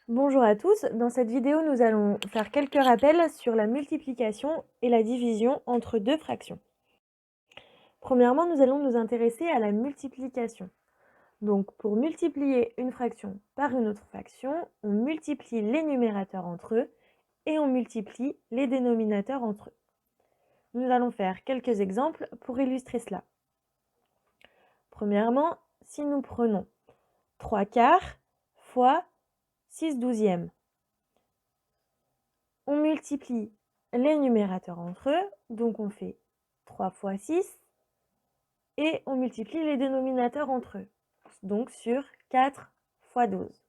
Bonjour à tous, dans cette vidéo nous allons faire quelques rappels sur la multiplication et la division entre deux fractions. Premièrement, nous allons nous intéresser à la multiplication. Donc pour multiplier une fraction par une autre fraction, on multiplie les numérateurs entre eux et on multiplie les dénominateurs entre eux. Nous allons faire quelques exemples pour illustrer cela. Premièrement, si nous prenons 3 quarts fois 6 douzièmes, on multiplie les numérateurs entre eux, donc on fait 3 fois 6, et on multiplie les dénominateurs entre eux, donc sur 4 fois 12.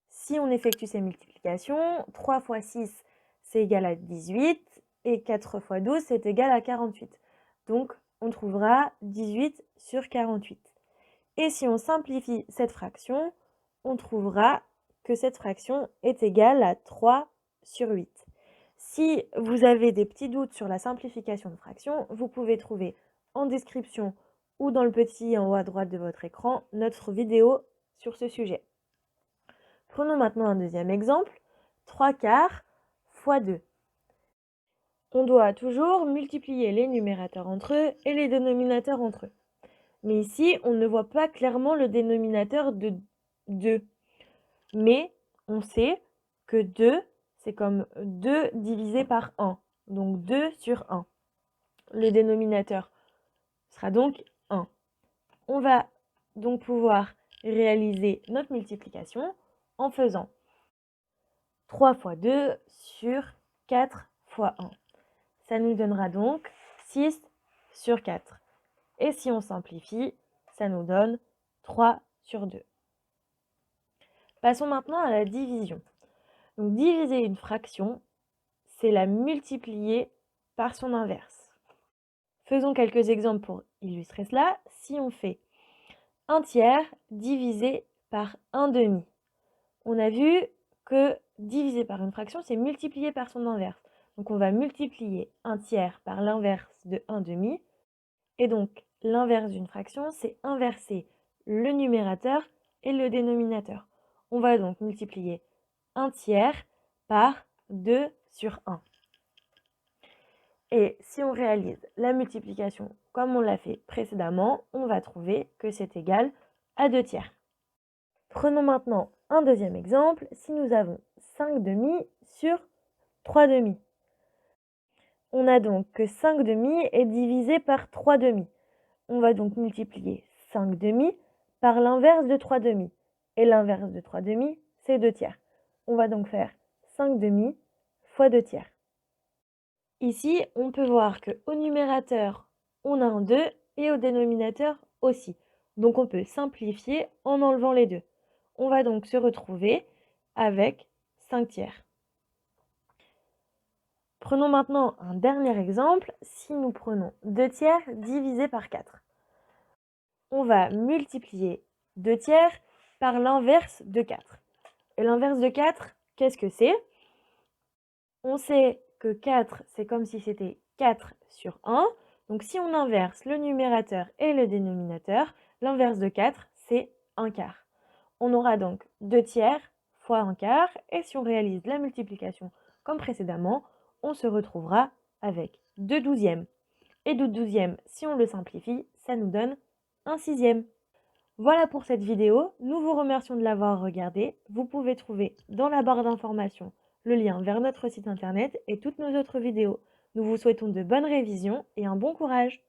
Si on effectue ces multiplications, 3 fois 6, c'est égal à 18, et 4 fois 12, c'est égal à 48. Donc, on trouvera 18 sur 48. Et si on simplifie cette fraction, on trouvera que cette fraction est égale à 3 sur 8. Si vous avez des petits doutes sur la simplification de fractions, vous pouvez trouver en description ou dans le petit en haut à droite de votre écran notre vidéo sur ce sujet. Prenons maintenant un deuxième exemple, 3 quarts fois 2. On doit toujours multiplier les numérateurs entre eux et les dénominateurs entre eux. Mais ici, on ne voit pas clairement le dénominateur de 2. Mais on sait que 2, c'est comme 2 divisé par 1. Donc 2 sur 1. Le dénominateur sera donc 1. On va donc pouvoir réaliser notre multiplication en faisant 3 fois 2 sur 4 fois 1. Ça nous donnera donc 6 sur 4. Et si on simplifie, ça nous donne 3 sur 2. Passons maintenant à la division. Donc diviser une fraction, c'est la multiplier par son inverse. Faisons quelques exemples pour illustrer cela. Si on fait 1 tiers divisé par 1 demi, on a vu que diviser par une fraction, c'est multiplier par son inverse. Donc on va multiplier 1 tiers par l'inverse de 1 demi. Et donc l'inverse d'une fraction, c'est inverser le numérateur et le dénominateur. On va donc multiplier 1 tiers par 2 sur 1. Et si on réalise la multiplication comme on l'a fait précédemment, on va trouver que c'est égal à 2 tiers. Prenons maintenant un deuxième exemple. Si nous avons 5 demi sur 3 demi, on a donc que 5 demi est divisé par 3 demi. On va donc multiplier 5 demi par l'inverse de 3 demi. Et l'inverse de 3 demi, c'est 2 tiers. On va donc faire 5 demi fois 2 tiers. Ici, on peut voir qu'au numérateur, on a un 2 et au dénominateur aussi. Donc on peut simplifier en enlevant les deux. On va donc se retrouver avec 5 tiers. Prenons maintenant un dernier exemple. Si nous prenons 2 tiers divisé par 4, on va multiplier 2 tiers par l'inverse de 4. Et l'inverse de 4, qu'est-ce que c'est? On sait que 4, c'est comme si c'était 4 sur 1. Donc si on inverse le numérateur et le dénominateur, l'inverse de 4, c'est 1 quart. On aura donc 2 tiers fois 1 quart. Et si on réalise la multiplication comme précédemment, on se retrouvera avec 2 douzièmes. Et 2 douzièmes, si on le simplifie, ça nous donne 1 sixième. Voilà pour cette vidéo, nous vous remercions de l'avoir regardée. Vous pouvez trouver dans la barre d'informations le lien vers notre site internet et toutes nos autres vidéos. Nous vous souhaitons de bonnes révisions et un bon courage.